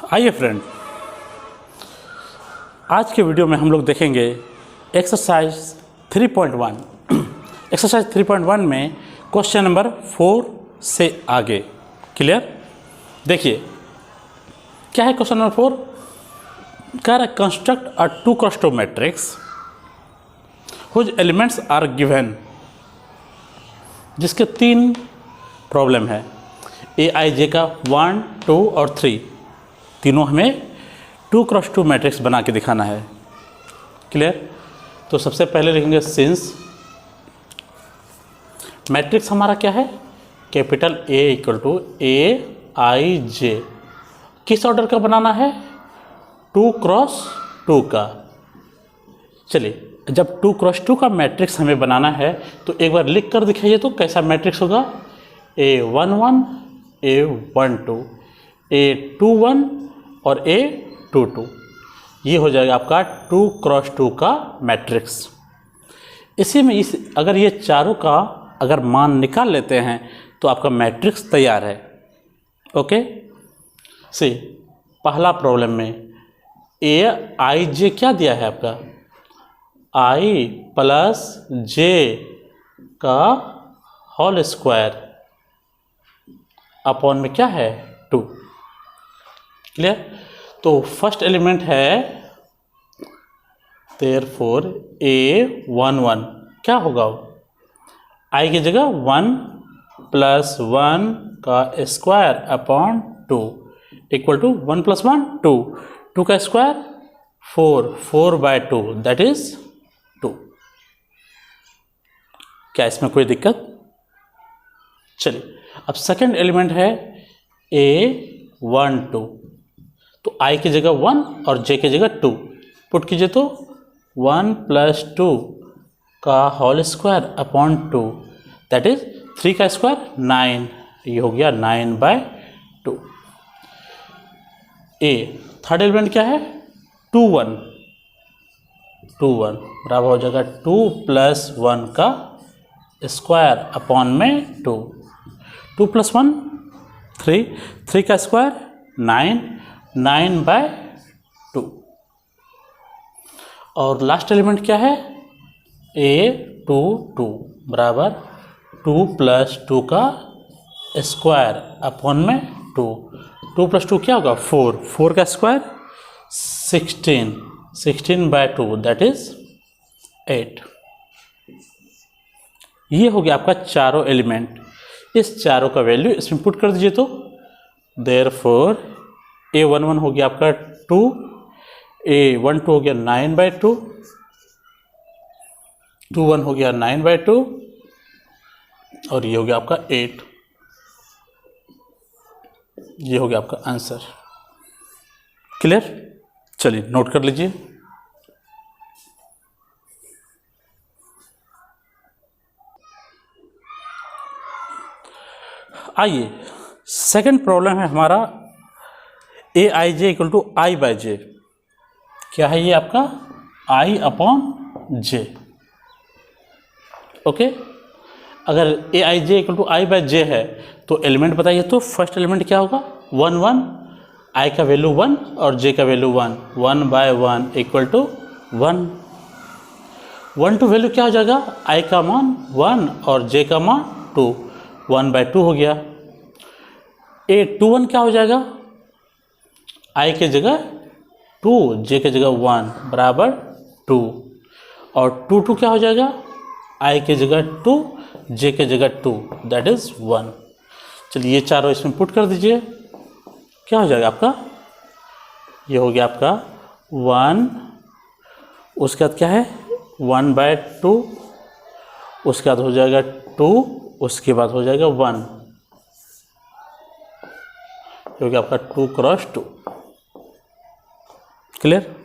आइए फ्रेंड, आज के वीडियो में हम लोग देखेंगे एक्सरसाइज 3.1। एक्सरसाइज 3.1 में क्वेश्चन नंबर 4 से आगे। क्लियर? देखिए क्या है क्वेश्चन नंबर 4। कह रहा है construct a 2x2 matrix whose elements are given, जिसके 3 प्रॉब्लम है। ए आई जे का 1, 2 और 3 तीनों हमें 2x2 मैट्रिक्स बना के दिखाना है। क्लियर? तो सबसे पहले लिखेंगे सिंस मैट्रिक्स हमारा क्या है, capital A equal to A I जे। किस ऑर्डर का बनाना है? 2x2 का। चलिए, जब 2x2 का मैट्रिक्स हमें बनाना है तो एक बार लिख कर दिखाइए तो कैसा मैट्रिक्स होगा। A11, A12, A21 और A22। ये हो जाएगा आपका 2x2 का मैट्रिक्स। इसी में अगर ये चारों का अगर मान निकाल लेते हैं तो आपका मैट्रिक्स तैयार है। ओके सी पहला प्रॉब्लम में ए आई जे क्या दिया है आपका, आई प्लस जे का होल स्क्वायर अपॉन में क्या है 2। क्लियर? तो फर्स्ट एलिमेंट है देयरफॉर A11 क्या होगा, आई की जगह 1 प्लस 1 का square upon 2 equal to 1 plus 1 2, 2 का स्क्वायर 4, 4/2 दैट इज 2। क्या इसमें कोई दिक्कत? चलिए, अब सेकंड एलिमेंट है A12। तो आई की जगह 1 और जे की जगह 2 पुट कीजिए तो 1 प्लस 2 का whole square upon 2 that is 3 का स्क्वायर 9। ये हो गया 9/2। ए थर्ड एलिमेंट क्या है 21 बराबर हो जाएगा 2 प्लस 1 का स्क्वायर अपॉन में 2, 2 प्लस 1 3, 3 का स्क्वायर 9, 9/2। और लास्ट एलिमेंट क्या है A22 बराबर 2 प्लस 2 का स्क्वायर अपॉन में 2, 2 प्लस 2 क्या होगा 4, 4 का स्क्वायर 16, 16/2 दैट इज 8। ये हो गया आपका चारों एलिमेंट। इस चारों का वैल्यू इसमें पुट कर दीजिए तो देयरफॉर A11 हो गया आपका 2, A12 हो गया 9/2, 21 हो गया 9/2 और ये हो गया आपका 8। ये हो गया आपका आंसर। क्लियर? चलिए नोट कर लीजिए। आइए, सेकंड प्रॉब्लम है हमारा ए I J equal to I by J. क्या है ये आपका आई अपॉन जे। ओके, अगर ए I J equal to I by J है तो एलिमेंट बताइए तो फर्स्ट एलिमेंट क्या होगा 1 1, आई का वैल्यू 1 और जे का वैल्यू 1, 1/1 इक्वल टू 1। 1 2 वैल्यू क्या हो जाएगा, आई का मान 1 और जे का मान 2, 1/2 हो गया। A21 क्या हो जाएगा, आई के जगह 2, जे के जगह 1 बराबर 2 और 2 2 क्या हो जाएगा, आई के जगह 2, जे के जगह 2 दैट इज 1। चलिए ये चारों इसमें पुट कर दीजिए। क्या हो जाएगा आपका, ये हो गया आपका 1, उसके बाद क्या है 1/2, उसके बाद हो जाएगा 2, उसके बाद हो जाएगा 1, जो कि आपका 2x2। क्लियर?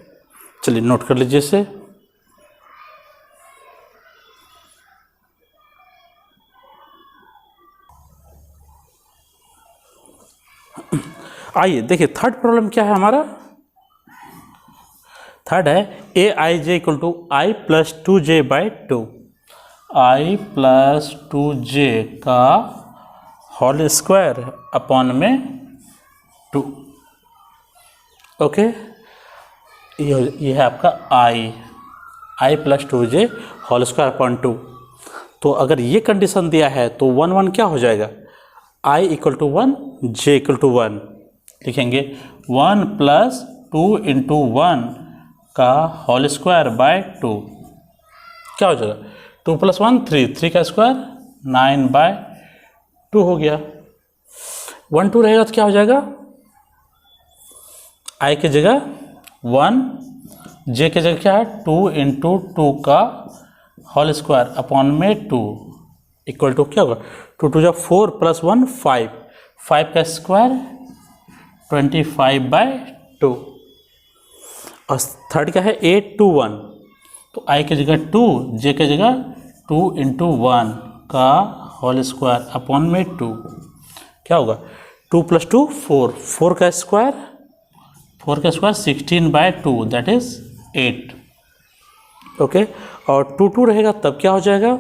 चलिए नोट कर लीजिए इसे। आइए देखिए थर्ड प्रॉब्लम क्या है हमारा। थर्ड है A I J equal to I plus 2j/2। I plus 2j का होल स्क्वायर अपॉन में 2। ओके, ये है आपका I plus 2j whole square upon 2। तो अगर ये कंडीशन दिया है तो 1 1 क्या हो जाएगा, i equal to 1 j equal to 1 लिखेंगे 1 प्लस 2 इंटू 1 का होल स्क्वायर बाय 2 क्या हो जाएगा, 2 प्लस 1 3, 3 का स्क्वायर 9 बाय 2 हो गया। 1 2 रहेगा तो क्या हो जाएगा, i की जगह 1, j की जगह क्या है 2 इंटू 2 का होल स्क्वायर अपॉन में 2 इक्वल टू क्या होगा, 2 2 जा 4 प्लस 1 5, 5 का स्क्वायर 25 बाय 2। और थर्ड क्या है 8 2 1, तो i की जगह 2, j की जगह 2 इंटू 1 का होल स्क्वायर अपॉन में 2 क्या होगा, 2 प्लस 2 4, 4 का square 16 by 2 that is 8। Okay, और 2 2 रहेगा तब क्या हो जाएगा,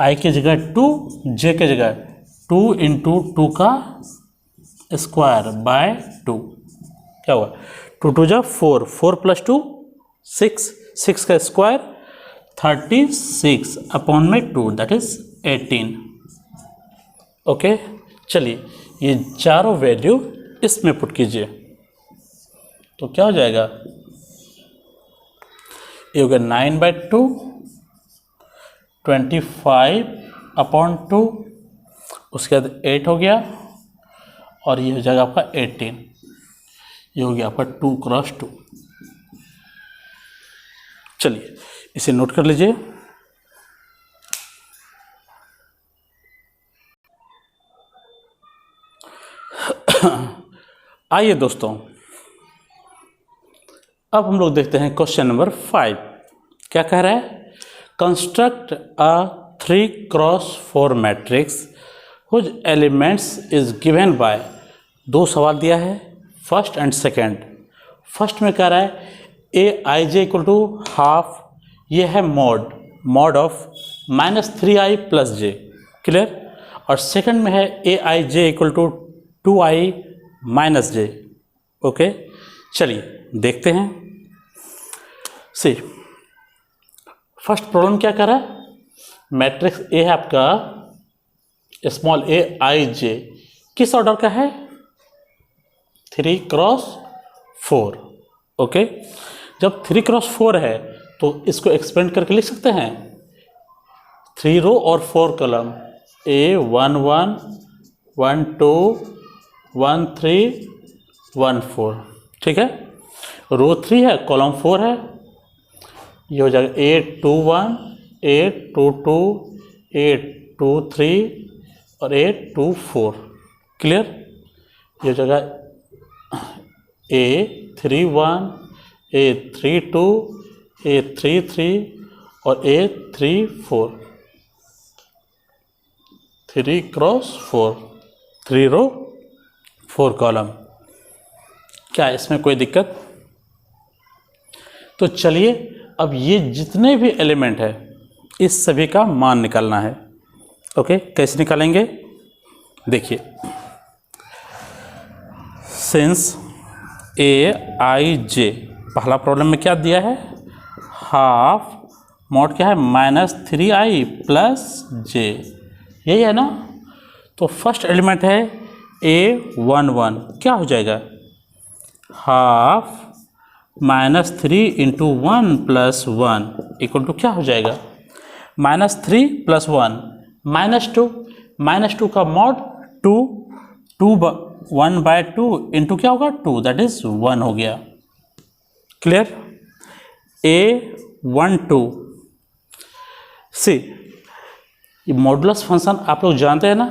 i की जगह 2, j की जगह 2 इंटू 2 का स्क्वायर बाय 2 क्या होगा, 2 2 जा 4, 4 प्लस 2 6, 6 का स्क्वायर 36 अपॉन में 2 दैट इज 18। ओके, चलिए ये चारों वैल्यू इसमें पुट कीजिए तो क्या हो जाएगा, ये हो गया 9 बाय 2, 25 अपॉन 2, उसके बाद 8 हो गया और ये हो जाएगा आपका 18, ये हो गया आपका 2 क्रॉस 2। चलिए इसे नोट कर लीजिए। आइए दोस्तों, अब हम लोग देखते हैं क्वेश्चन नंबर 5 क्या कह रहा है, construct a 3 cross 4 matrix whose elements is given by, दो सवाल दिया है फर्स्ट एंड सेकेंड। फर्स्ट में कह रहा है A I J equal to half, ये है mod of -3i plus J, clear. और सेकंड में है A I J equal to 2i minus J. Okay, चलिए देखते हैं। सी फर्स्ट प्रॉब्लम क्या कर रहा है, मैट्रिक्स ए है आपका स्मॉल ए आई जे, किस ऑर्डर का है 3 क्रॉस 4। ओके, जब 3 क्रॉस 4 है तो इसको एक्सपेंड करके लिख सकते हैं 3 रो और 4 कॉलम, ए 1 1 1 2 1 3 1 4, ठीक है। रो 3 है, कॉलम 4 है, ये हो जाएगा 8 2 1 8 2 2 8 2 3 और 8 2 4, क्लियर। ये हो जाएगा ए 3 1 ए 3 2 ए 3 3 और ए 3 4, 3 क्रॉस 4, 3 रो 4 कॉलम। क्या इसमें कोई दिक्कत? तो चलिए अब ये जितने भी एलिमेंट है इस सभी का मान निकालना है। ओके, कैसे निकालेंगे देखिए, सिंस ए आई जे, पहला प्रॉब्लम में क्या दिया है, हाफ मॉड क्या है -3i प्लस जे, यही है ना। तो फर्स्ट एलिमेंट है a1 1, क्या हो जाएगा half -3 into 1 plus 1 equal to क्या हो जाएगा -3 प्लस 1 -2 का मॉड 2 1 बाय 2 इंटू क्या होगा 2 दैट इज 1 हो गया, क्लियर। a12 सी, ये मॉडुलस फंक्शन आप लोग जानते हैं ना,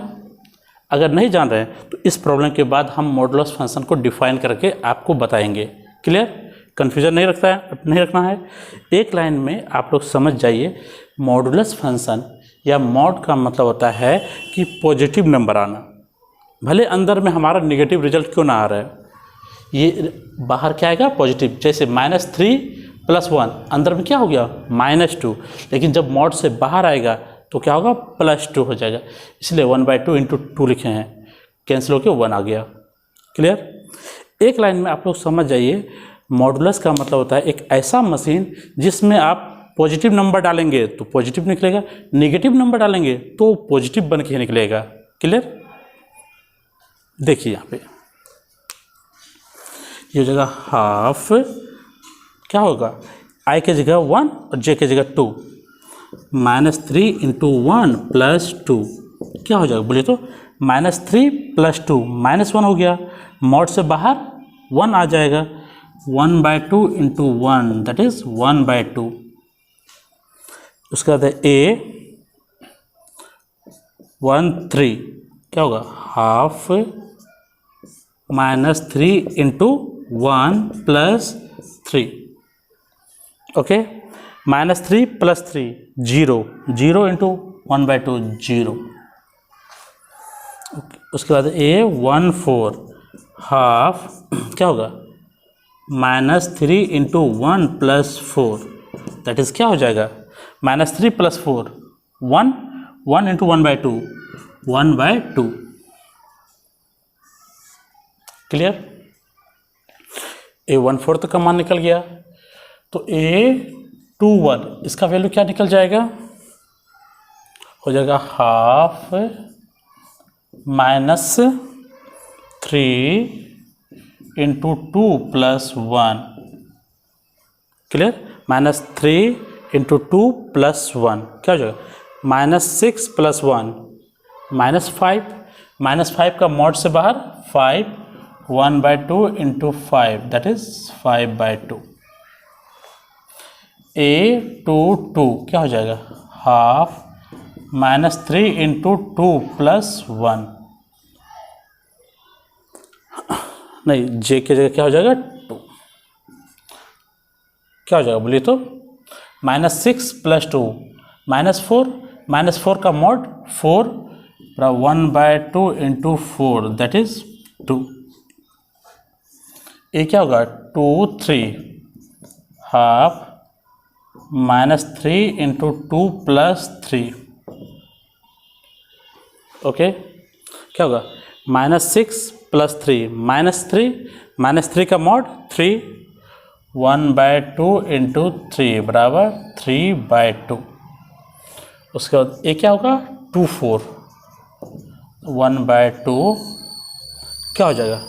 अगर नहीं जान रहे हैं तो इस प्रॉब्लम के बाद हम मॉडुलस फंक्शन को डिफाइन करके आपको बताएंगे, क्लियर। कन्फ्यूजन नहीं रखना है। एक लाइन में आप लोग समझ जाइए, मॉडुलस फंक्शन या मॉड का मतलब होता है कि पॉजिटिव नंबर आना, भले अंदर में हमारा नेगेटिव रिजल्ट क्यों ना आ रहा है, ये बाहर क्या आएगा पॉजिटिव। जैसे -3 प्लस 1 अंदर में क्या हो गया -2, लेकिन जब मॉड से बाहर आएगा तो क्या होगा +2 हो जाएगा, इसलिए 1/2 इंटू 2 लिखे हैं, कैंसिल होकर 1 आ गया, क्लियर। एक लाइन में आप लोग समझ जाइए, मॉडुलस का मतलब होता है एक ऐसा मशीन जिसमें आप पॉजिटिव नंबर डालेंगे तो पॉजिटिव निकलेगा, नेगेटिव नंबर डालेंगे तो पॉजिटिव बन के निकलेगा। क्लियर? देखिए यहाँ पे ये जगह हाफ क्या होगा, आई के जगह 1 और जे के जगह 2, -3 × 1 + 2 क्या हो जाएगा बोलिए तो, -3 + 2 -1 हो गया, मॉड से बाहर 1 आ जाएगा, 1/2 × 1 दैट इज 1/2। उसके बाद A 1/3 क्या होगा, हाफ -3 × 1 + 3 ओके, -3 + 3 0, 0 × 1/2 0। उसके बाद A 1/4 हाफ क्या होगा, -3 × 1 + 4 दैट इज क्या हो जाएगा, -3 + 4 1, 1 × 1/2 1/2। क्लियर? A 1/4 का मान निकल गया, तो A 2/1 इसका वैल्यू क्या निकल जाएगा, हो जाएगा हाफ -3 × 2 + 1। क्लियर? -3 × 2 + 1 क्या हो जाएगा, -6 + 1 -5, -5 का मॉड से बाहर 5, 1/2 × 5 दैट इज 5/2। A 2 क्या हो जाएगा, हाफ -3 × 2 + 1 नहीं, J की जगह क्या हो जाएगा 2, क्या हो जाएगा बोलिए तो, -6 + 2 -4, -4 का मॉड 4, 1/2 × 4 दैट इज 2। ये क्या होगा 2 3 हाफ -3 × 2 + 3 ओके, क्या होगा, -6 + 3 -3 का मॉड 3, 1/2 × 3 बराबर 3/2। उसके बाद ये क्या होगा 2 4 1/2 क्या हो जाएगा,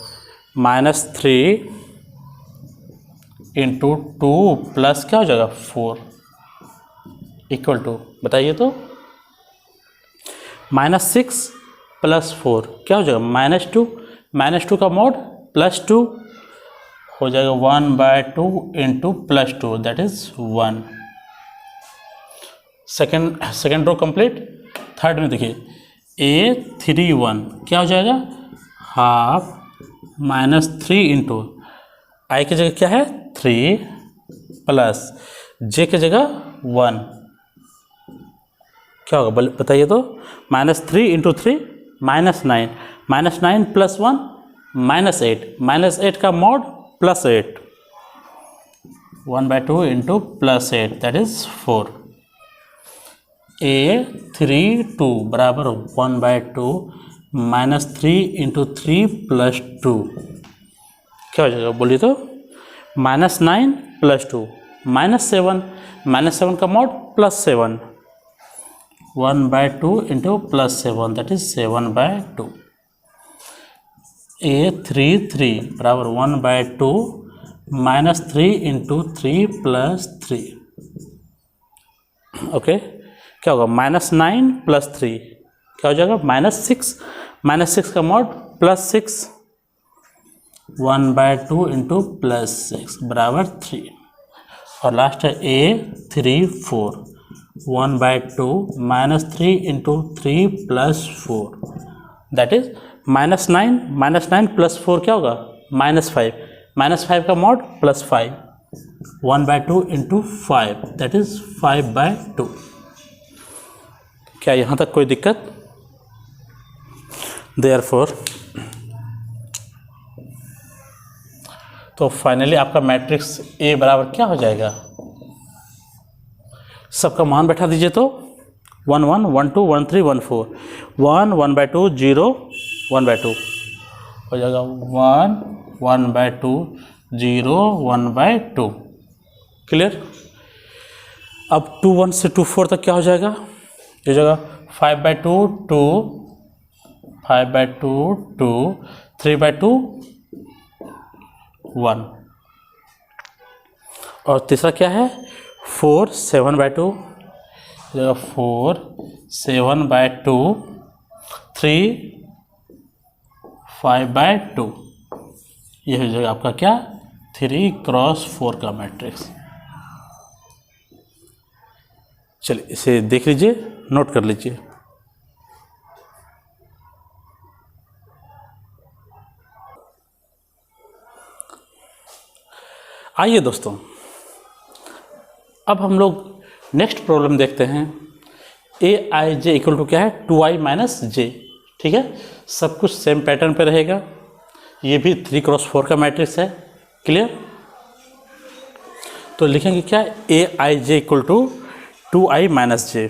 -3 × 2 प्लस क्या हो जाएगा 4 इक्वल टू, बताइए तो, -6 + 4 क्या हो जाएगा, -2, -2 का मॉड +2 हो जाएगा 1/2 × +2 that is 1। Second row complete. Third में देखिए A 3 1 क्या हो जाएगा, हाफ -3 × I की जगह क्या है 3 प्लस J की जगह 1 क्या होगा बताइए तो, -3 × 3 -9, -9 + 1 -8, -8 का मॉड +8, 1/2 × +8 दैट इज 4। A 3 2 बराबर 1/2 -3 × 3 + 2 क्या हो जाएगा बोलिए तो, -9 + 2 -7, -7 का मॉड +7, 1/2 × +7 दैट इज 7/2। A 3 3 बराबर 1/2 -3 × 3 + 3 ओके, क्या होगा, -9 + 3 क्या हो जाएगा, -6, -6 का मॉड +6, 1/2 × +6 बराबर 3। और लास्ट है A 3 4 1/2 -3 × 3 + 4 दैट इज -9, -9 + 4 क्या होगा, -5, -5 का मॉड +5, 1/2 × 5 दैट इज 5/2। क्या यहाँ तक कोई दिक्कत? देयरफॉर तो फाइनली आपका मैट्रिक्स A बराबर क्या हो जाएगा, सबका मान बैठा दीजिए तो 1 1 1 2 1 3 1 4 1 1/2 0 1/2 हो जाएगा 1 1/2 0 1/2। क्लियर। अब 2 1 से 2 4 तक क्या हो जाएगा, ये जगह 5/2 2 5/2 2 3/2 1। और तीसरा क्या है 4 7/2, जगह 4 7/2 3 5/2। यह हो जाएगा आपका क्या 3x4 का मैट्रिक्स। चलिए इसे देख लीजिए, नोट कर लीजिए। आइए दोस्तों, अब हम लोग नेक्स्ट प्रॉब्लम देखते हैं। aij इक्वल टू क्या है 2i माइनस जे। ठीक है, सब कुछ सेम पैटर्न पे रहेगा। ये भी 3x4 का मैट्रिक्स है। क्लियर। तो लिखेंगे क्या aij equal to 2i minus J.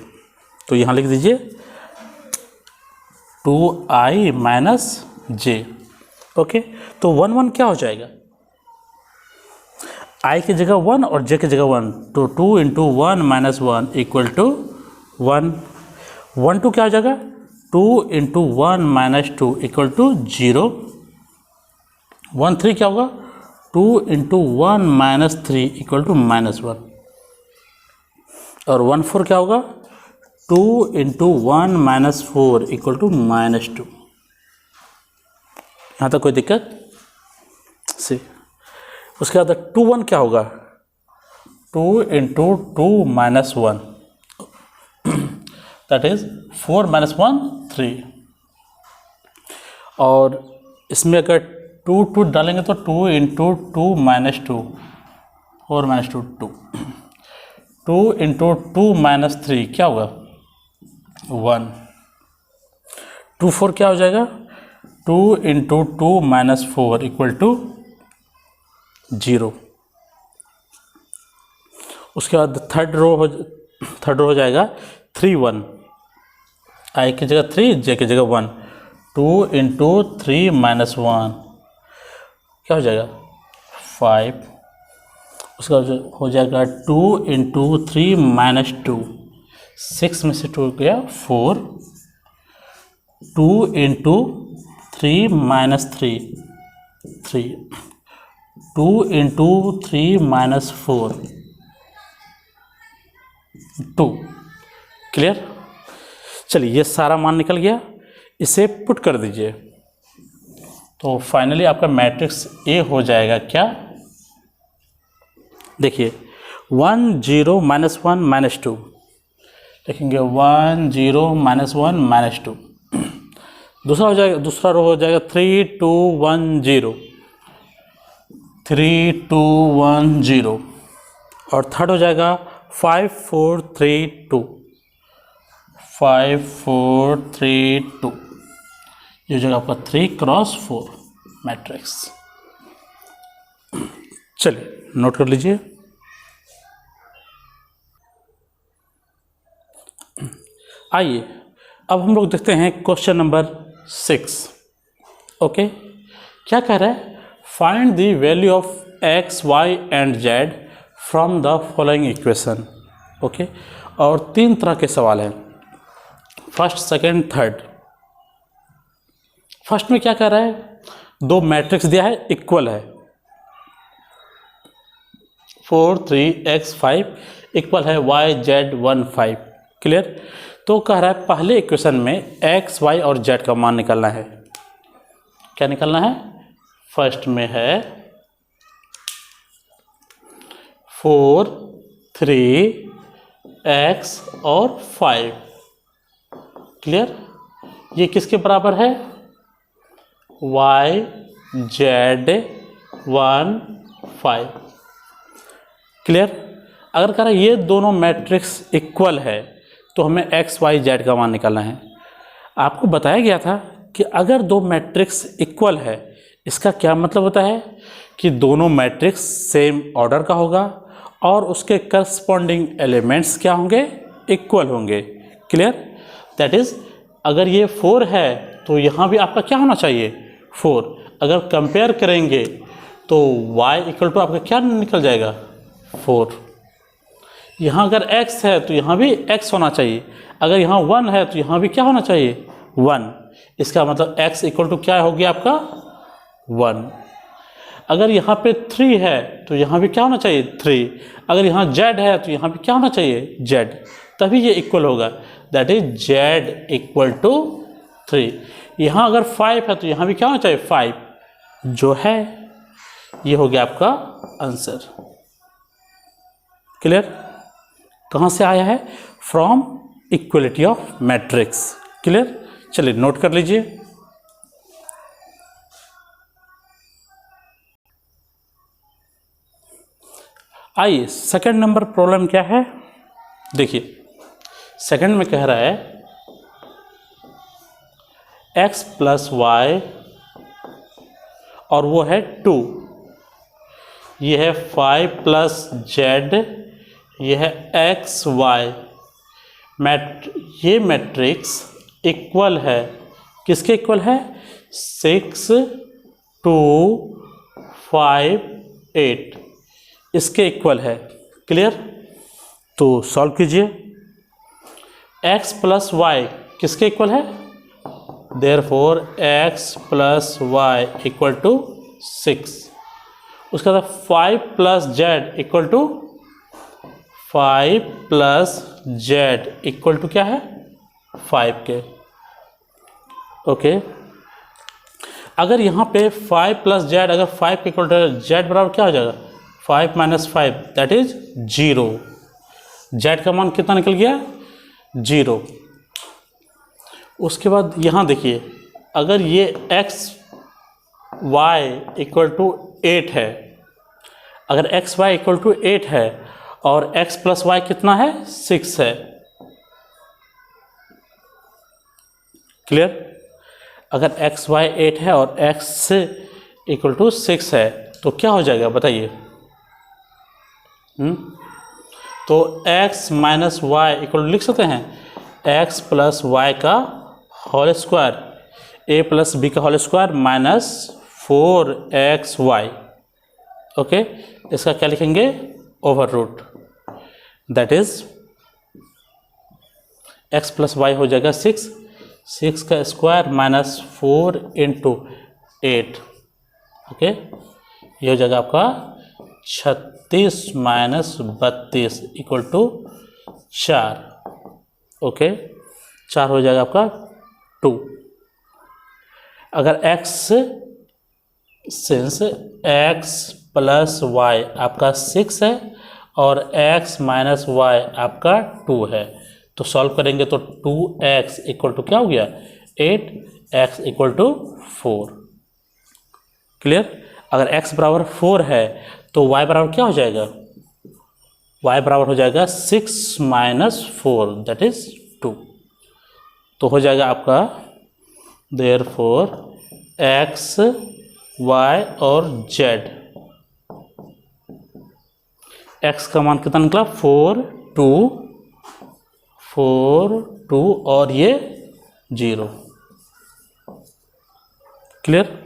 तो यहाँ लिख दीजिए 2i माइनस जे। ओके, तो 1 1 क्या हो जाएगा, i की जगह 1 और j की जगह 1, तो 2 इंटू 1 माइनस 1 इक्वल टू 1। 1 2 क्या हो जाएगा 2 इंटू 1 माइनस 2 इक्वल टू 0। 1 3 क्या होगा 2 into 1 minus 3 equal to minus 1। और 1 4 क्या होगा 2 into 1 minus 4 equal to minus 2। यहाँ तक कोई दिक्कत सी। उसके बाद 2 1 क्या होगा 2 into 2 minus 1, that is 4 minus 1 3। और इसमें अगर 2 2 डालेंगे तो 2 into 2 minus 2 4 minus 2 2। 2 into 2 minus 3 क्या होगा 1। 2 4 क्या हो जाएगा 2 इंटू 2 माइनस 4 इक्वल टू 0। उसके बाद थर्ड रो हो जाएगा 3 1, i की जगह 3 j की जगह 1। 2 इंटू 3 माइनस 1 क्या हो जाएगा 5। उसका हो जाएगा 2 इंटू 3 माइनस 2, 6 में से 2 गया 4। 2 into 3 minus 3 3। 2 into 3 minus 4 2। Clear. चलिए ये सारा मान निकल गया, इसे पुट कर दीजिए तो फाइनली आपका मैट्रिक्स ए हो जाएगा क्या, देखिए 1 0 माइनस 1 माइनस 2 लिखेंगे 1 0 माइनस 1 माइनस 2। दूसरा हो जाएगा, दूसरा रो हो जाएगा 3 2 1 0 3 2 1 0। और थर्ड हो जाएगा 5 4 3 2 5 4 3 2। ये हो जाएगा आपका 3x4 मैट्रिक्स। चलिए नोट कर लीजिए। आइए अब हम लोग देखते हैं क्वेश्चन नंबर 6। ओके, क्या कह रहा है find the value of x y and z from the following equation. Okay, और 3 तरह के सवाल हैं, फर्स्ट सेकंड थर्ड। फर्स्ट में क्या कह रहा है, दो मैट्रिक्स दिया है इक्वल है 4 3 x 5 इक्वल है y z 1 5। क्लियर। तो कह रहा है पहले इक्वेशन में x y और z का मान निकालना है। क्या निकालना है, फर्स्ट में है 4 3 x और 5। क्लियर। ये किसके बराबर है y z 1 5। क्लियर। अगर कह रहा है ये दोनों मैट्रिक्स इक्वल है तो हमें x y z का मान निकालना है। आपको बताया गया था कि अगर दो मैट्रिक्स इक्वल है इसका क्या मतलब होता है कि दोनों मैट्रिक्स सेम ऑर्डर का होगा और उसके करस्पॉन्डिंग एलिमेंट्स क्या होंगे, इक्वल होंगे। क्लियर। दैट इज अगर ये 4 है तो यहाँ भी आपका क्या होना चाहिए 4। अगर कंपेयर करेंगे तो y इक्वल टू आपका क्या निकल जाएगा 4। यहाँ अगर x है तो यहाँ भी x होना चाहिए, अगर यहाँ 1 है तो यहाँ भी क्या होना चाहिए 1। इसका मतलब x इक्वल टू क्या हो गया आपका 1। अगर यहाँ पे 3 है तो यहाँ भी क्या होना चाहिए 3। अगर यहाँ z है तो यहाँ भी क्या होना चाहिए z, तभी ये इक्वल होगा, that is z equal to 3। यहाँ अगर 5 है तो यहाँ भी क्या होना चाहिए 5, जो है ये हो गया आपका आंसर। क्लियर? कहाँ से आया है? From equality of matrix. Clear? चलिए नोट कर लीजिए। आइए सेकंड नंबर प्रॉब्लम क्या है, देखिए सेकंड में कह रहा है x प्लस वाई और वो है 2, ये है 5 प्लस जेड, ये है एक्स वाई। ये मैट्रिक्स इक्वल है, किसके इक्वल है 6 2 5 8, इसके इक्वल है। क्लियर? तो सॉल्व कीजिए। x प्लस वाई किसके इक्वल है? Therefore x plus Y equal to 6। उसके बाद 5 plus Z equal to 5 plus Z equal to क्या है 5 के। ओके, अगर यहाँ पे 5 प्लस जेड, अगर 5 के इक्वल टू जेड बराबर क्या हो जाएगा 5 माइनस 5 दैट इज 0। जेड का मान कितना निकल गया 0। उसके बाद यहाँ देखिए, अगर ये एक्स वाई इक्वल टू 8 है, अगर एक्स वाई इक्वल टू 8 है और एक्स प्लस वाई कितना है 6 है। क्लियर? अगर एक्स वाई 8 है और एक्स इक्वल टू 6 है तो क्या हो जाएगा बताइए? तो x माइनस वाई इक्वल लिख सकते हैं x प्लस वाई का whole square, a plus B का whole square minus 4xy। Okay, इसका क्या लिखेंगे over root, that is x plus Y हो जाएगा 6 का स्क्वायर माइनस 4 इंटू 8। ओके, ये हो जाएगा आपका 36 माइनस 32 इक्वल टू 4। ओके, 4 हो जाएगा आपका 2। अगर x since x plus Y आपका 6 है और x माइनस वाई आपका 2 है, तो सॉल्व करेंगे तो 2x इक्वल टू क्या हो गया 8, x इक्वल टू 4। क्लियर? अगर x बराबर 4 है तो y बराबर क्या हो जाएगा, y बराबर हो जाएगा 6 माइनस 4 दैट इज 2। तो हो जाएगा आपका देयरफॉर x y और z, x का मान कितना निकला 4 2 और ये 0। क्लियर?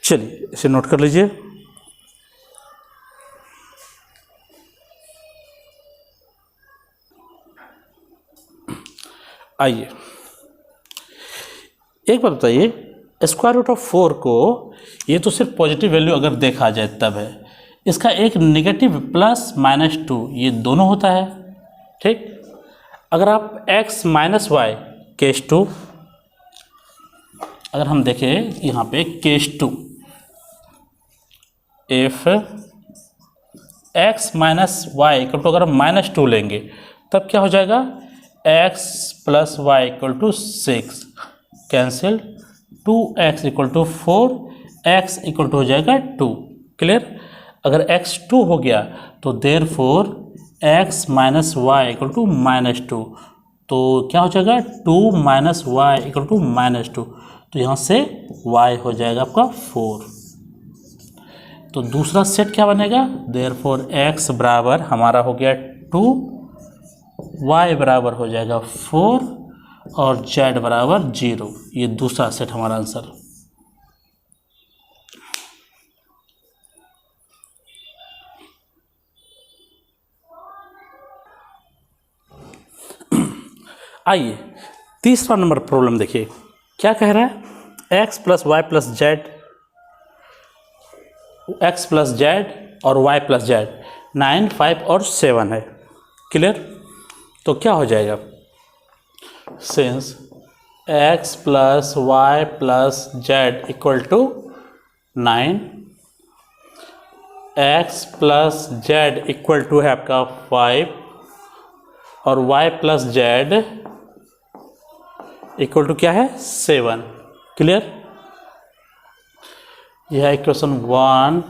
चलिए इसे नोट कर लीजिए। आइए एक बात बताइए, स्क्वायर रूट ऑफ 4 को, ये तो सिर्फ पॉजिटिव वैल्यू अगर देखा जाए तब है, इसका एक नेगेटिव प्लस माइनस 2 ये दोनों होता है। ठीक, अगर आप x माइनस वाई केस 2, अगर हम देखें यहाँ पे case 2, if x minus Y equal to अगर हम माइनस 2 लेंगे तब क्या हो जाएगा x plus Y equal to 6 cancel, 2x equal to 4, x equal to हो जाएगा 2। क्लियर? अगर x 2 हो गया तो therefore x minus Y equal to minus 2, तो क्या हो जाएगा 2 minus Y equal to minus 2, तो यहाँ से y हो जाएगा आपका 4। तो दूसरा सेट क्या बनेगा, देयरफॉर x बराबर हमारा हो गया 2, y बराबर हो जाएगा 4 और z बराबर 0। ये दूसरा सेट हमारा आंसर। आइए तीसरा नंबर प्रॉब्लम देखिए, क्या कह रहा है, x plus Y plus Z, X plus Z और y प्लस जेड 9, 5 और 7 है। क्लियर? तो क्या हो जाएगा, since x plus Y plus Z equal to 9, x plus Z equal to है आपका 5 और y plus Z equal to क्या है 7। क्लियर? यह है इक्वेशन 1,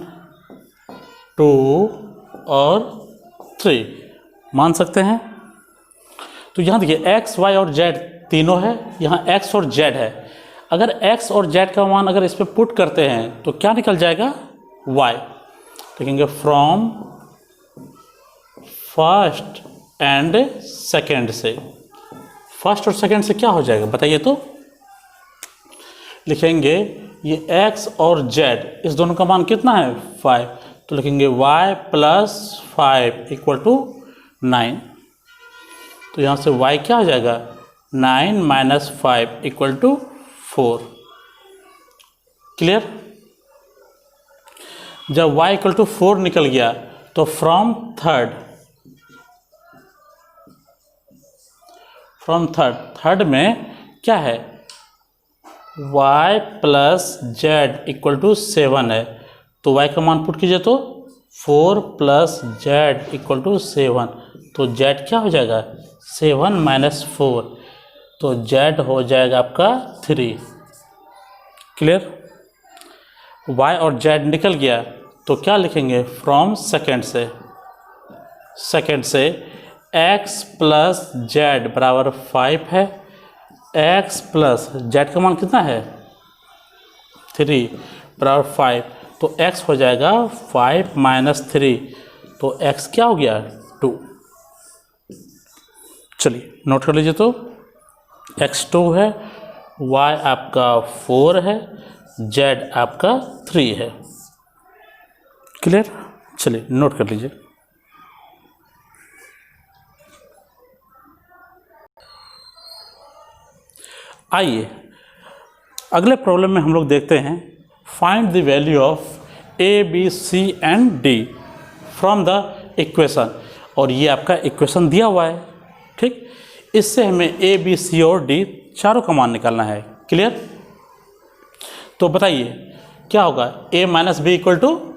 2 और 3 मान सकते हैं। तो यहाँ देखिए x, y और z तीनों है, यहाँ x और z है। अगर x और z का मान अगर इस पर पुट करते हैं तो क्या निकल जाएगा, y। लिखेंगे फ्रॉम फर्स्ट एंड सेकेंड से, फर्स्ट और सेकेंड से क्या हो जाएगा बताइए तो। लिखेंगे ये x और z इस दोनों का मान कितना है 5, तो लिखेंगे y प्लस 5 इक्वल टू 9। तो यहाँ से y क्या हो जाएगा, 9 माइनस 5 इक्वल टू 4। क्लियर? जब y इक्वल टू 4 निकल गया तो फ्रॉम थर्ड में क्या है, y plus Z equal to 7 है। तो y का मान पुट कीजिए तो 4 प्लस जेड इक्वल टू 7, तो z क्या हो जाएगा 7 माइनस 4, तो z हो जाएगा आपका 3। क्लियर? y और z निकल गया तो क्या लिखेंगे, फ्रॉम सेकेंड से x प्लस जेड बराबर 5 है, x प्लस जेड का मान कितना है 3 बराबर 5, तो x हो जाएगा 5 माइनस 3, तो x क्या हो गया 2। चलिए नोट कर लीजिए, तो x 2 है, y आपका 4 है, z आपका 3 है। क्लियर? चलिए नोट कर लीजिए। आइए अगले प्रॉब्लम में हम लोग देखते हैं, find the value of A B C and D from the equation. और ये आपका इक्वेशन दिया हुआ है, ठीक। इससे हमें ए बी सी और डी चारों का मान निकालना है। क्लियर? तो बताइए क्या होगा, A minus B equal to,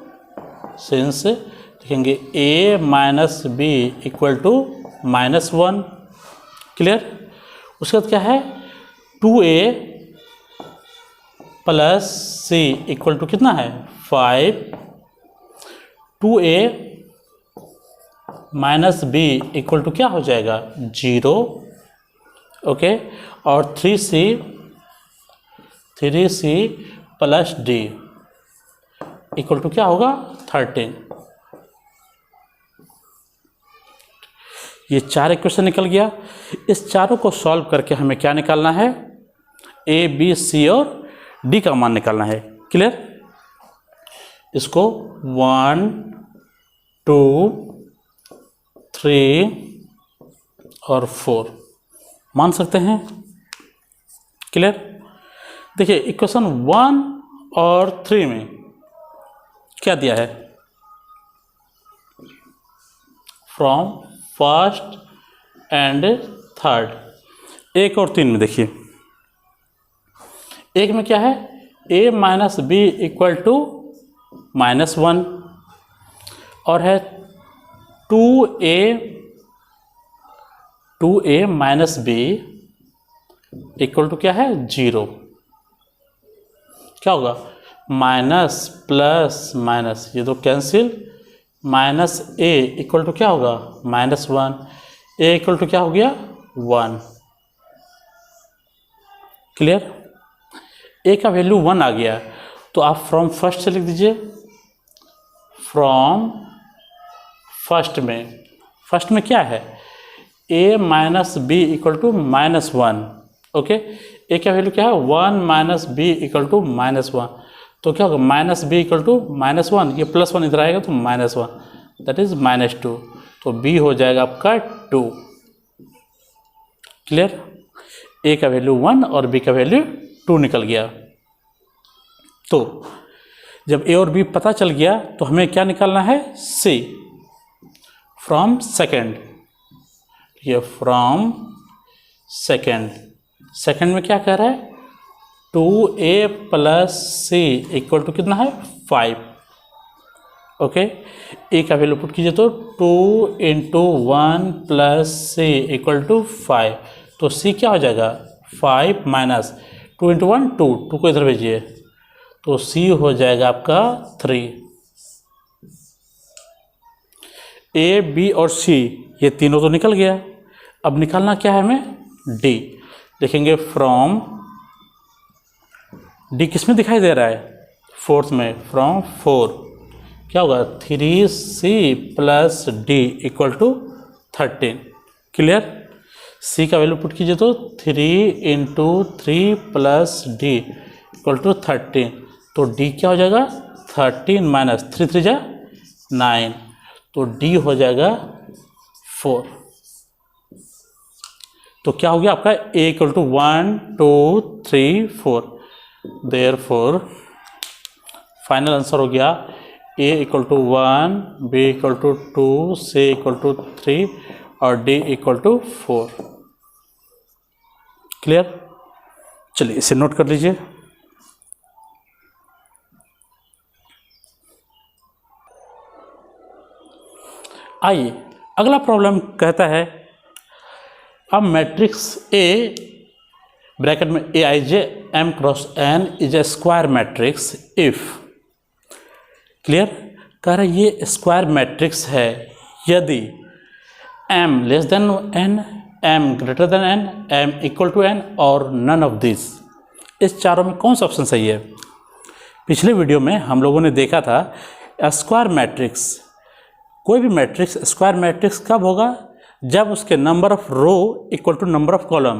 since लिखेंगे A minus B equal to -1। Clear? उसके बाद क्या है, 2a plus C equal to कितना है 5, 2a minus B equal to क्या हो जाएगा 0। ओके, और 3c plus D equal to क्या होगा 13। ये 4 इक्वेशन निकल गया। इस चारों को सॉल्व करके हमें क्या निकालना है, ए बी सी और डी का मान निकालना है। क्लियर? इसको 1 2 3 और 4 मान सकते हैं। क्लियर? देखिए इक्वेशन 1 और 3 में क्या दिया है, फ्रॉम फर्स्ट एंड थर्ड। 1 और 3 में देखिए, 1 में क्या है, a minus B equal to -1 और है 2a minus B equal to क्या है 0। क्या होगा, माइनस प्लस माइनस ये दो cancel, minus a equal to क्या होगा -1, a इक्वल टू क्या हो गया 1। क्लियर? a का वैल्यू 1 आ गया तो आप फ्रॉम फर्स्ट से लिख दीजिए। फ्रॉम फर्स्ट में क्या है, a minus B equal to -1। Okay, a का वैल्यू क्या है 1 माइनस बी इक्वल टू -1, तो क्या होगा माइनस बी इक्वल टू -1, ये +1 इधर आएगा तो -1, दैट इज -2, तो b हो जाएगा आपका 2। क्लियर? ए का वैल्यू 1 और बी का वैल्यू 2 निकल गया। तो जब ए और बी पता चल गया तो हमें क्या निकालना है, सी फ्रॉम सेकेंड। ये फ्रॉम सेकेंड में क्या कह रहा है, 2a plus C equal to कितना है 5। ओके, ए का वैल्यू पुट कीजिए तो 2 into 1 plus C equal to 5। तो सी क्या हो जाएगा 5 माइनस 2 इंटू 1 2 को इधर भेजिए तो सी हो जाएगा आपका 3। ए बी और सी ये तीनों तो निकल गया। अब निकालना क्या है हमें, डी। लिखेंगे फ्रॉम, डी किस में दिखाई दे रहा है, फोर्थ में, फ्रॉम 4 क्या होगा 3c plus D equal to 13। Clear, C का वैल्यू पुट कीजिए तो 3 into 3 plus D equal to 13। तो डी क्या हो जाएगा 13 माइनस 3 3 जा 9, तो डी हो जाएगा 4। तो क्या हो गया आपका A equal to 1 2 3 4। Therefore final answer हो गया A equal to 1, B equal to 2, C equal to 3 और डी इक्वल टू 4। क्लियर, चलिए इसे नोट कर लीजिए। आइए अगला प्रॉब्लम कहता है, अब मैट्रिक्स ए ब्रैकेट में A I J M cross N is a square matrix if. Clear, कह रहा है ये स्क्वायर मैट्रिक्स है यदि m less than n, m greater than n, m equal to n और नन ऑफ दिस। इस चारों में कौन सा ऑप्शन सही है। पिछले वीडियो में हम लोगों ने देखा था स्क्वायर मैट्रिक्स, कोई भी मैट्रिक्स स्क्वायर मैट्रिक्स कब होगा, जब उसके number of row equal to number of column,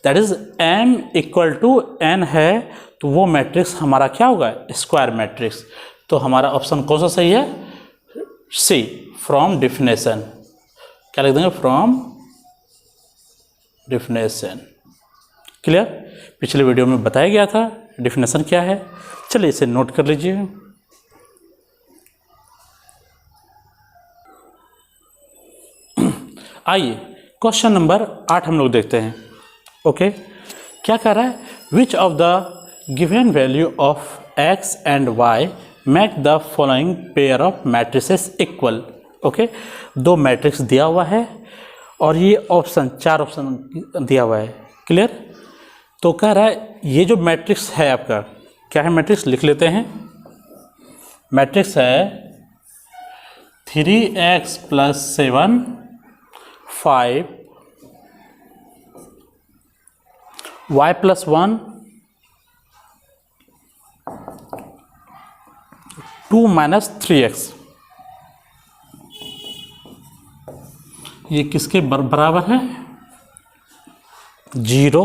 that is m equal to n है, तो वो मैट्रिक्स हमारा क्या होगा स्क्वायर मैट्रिक्स। तो हमारा ऑप्शन कौन सा सही है, सी फ्रॉम डिफिनेशन। क्या लिख देंगे, फ्रॉम डिफिनेशन। क्लियर, पिछले वीडियो में बताया गया था डिफिनेशन क्या है। चलिए इसे नोट कर लीजिए। आइए क्वेश्चन नंबर 8 हम लोग देखते हैं। ओके, क्या कह रहा है, which of the given value of X and Y make the following pair of matrices equal. Okay, दो मैट्रिक्स दिया हुआ है और ये ऑप्शन, चार ऑप्शन दिया हुआ है। क्लियर, तो कह रहा है ये जो मैट्रिक्स है आपका क्या है, मैट्रिक्स लिख लेते हैं। मैट्रिक्स है 3x plus 7 5 y plus 1 2 minus 3x। ये किसके बराबर है, 0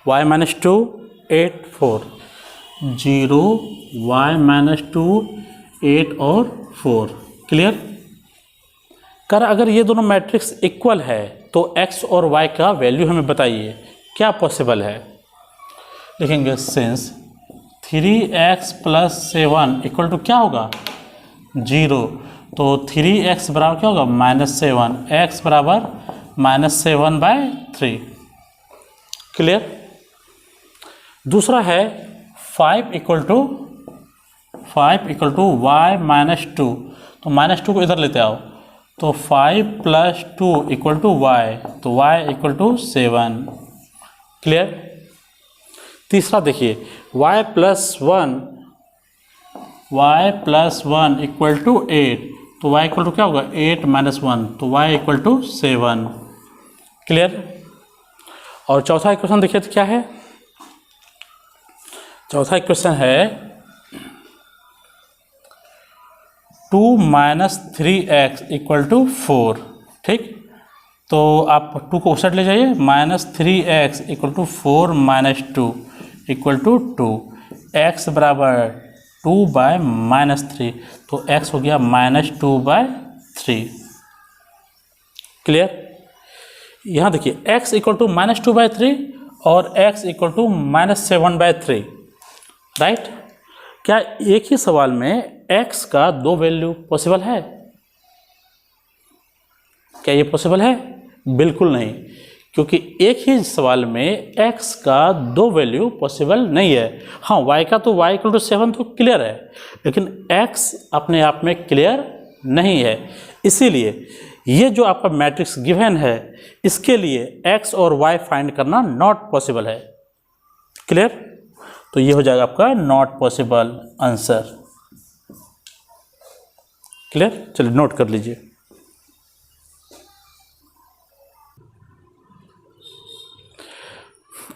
y माइनस 2 8 4, 0 y माइनस 2 8 और 4। क्लियर, कर अगर ये दोनों मैट्रिक्स इक्वल है तो x और y का वैल्यू हमें बताइए क्या पॉसिबल है। लिखेंगे since 3x plus 7 equal to क्या होगा 0, तो 3x बराबर क्या होगा -7, x बराबर -7/3। क्लियर, दूसरा है 5 इक्वल टू y माइनस 2, तो -2 को इधर लेते आओ, तो 5 प्लस 2 इक्वल टू y, तो y इक्वल टू 7। क्लियर, तीसरा देखिए y प्लस 1 इक्वल टू 8, तो y इक्वल टू क्या होगा 8 माइनस 1, तो y इक्वल टू 7। क्लियर, और चौथा इक्वेशन देखिए तो क्या है, चौथा इक्वेशन है 2 माइनस 3x इक्वल टू 4। ठीक, तो आप 2 को उस साइड ले जाइए, -3x equal to 4 minus 2 equal to 2, x बराबर 2/-3, तो x हो गया -2/3। क्लियर, यहाँ देखिए x इक्वल टू -2/3 और x इक्वल टू -7/3, राइट। क्या एक ही सवाल में x का 2 वैल्यू पॉसिबल है? क्या ये पॉसिबल है? बिल्कुल नहीं, क्योंकि एक ही सवाल में x का 2 वैल्यू पॉसिबल नहीं है। हाँ, y का तो y इक्वल टू 7 तो क्लियर है, लेकिन x अपने आप में क्लियर नहीं है। इसीलिए ये जो आपका मैट्रिक्स गिवन है, इसके लिए x और y फाइंड करना नॉट पॉसिबल है। क्लियर? तो ये हो जाएगा आपका नॉट पॉसिबल आंसर। क्लियर? चलिए नोट कर लीजिए।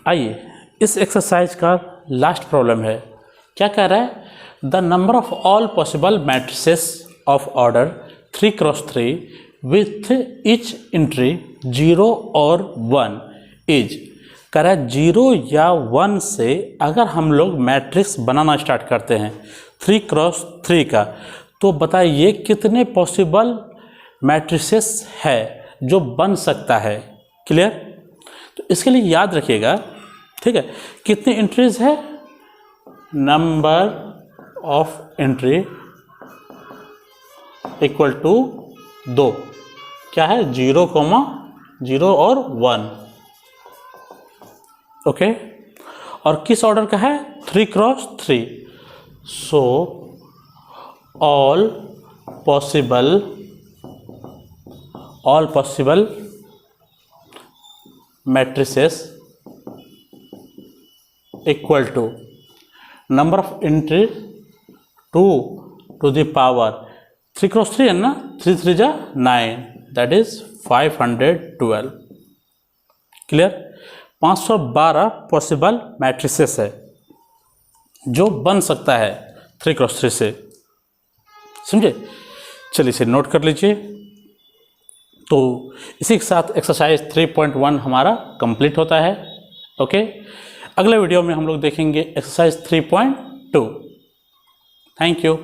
आइए, इस एक्सरसाइज का लास्ट प्रॉब्लम है। क्या कह रहा है? The number of all possible matrices of order 3x3 with each entry 0 और 1 इज। कह रहा है 0 या 1 से अगर हम लोग मैट्रिक्स बनाना स्टार्ट करते हैं 3x3 का, तो बताइए कितने पॉसिबल मैट्रिसेस है जो बन सकता है। क्लियर? तो इसके लिए याद रखिएगा, ठीक है, कितनी एंट्रीज है? Number of entry equal to 2, क्या है? 0, और 1। ओके, और किस ऑर्डर का है? 3x3। So all possible matrices equal to number of entry 2 to the power 3x3 है ना, 3 3 जा 9, that is 512। Clear? 512 possible matrices है जो बन सकता है 3x3 से। समझे? चलिए इसे नोट कर लीजिए। तो इसी के साथ एक्सरसाइज 3.1 हमारा कंप्लीट होता है। ओके, अगले वीडियो में हम लोग देखेंगे एक्सरसाइज 3.2। Thank you.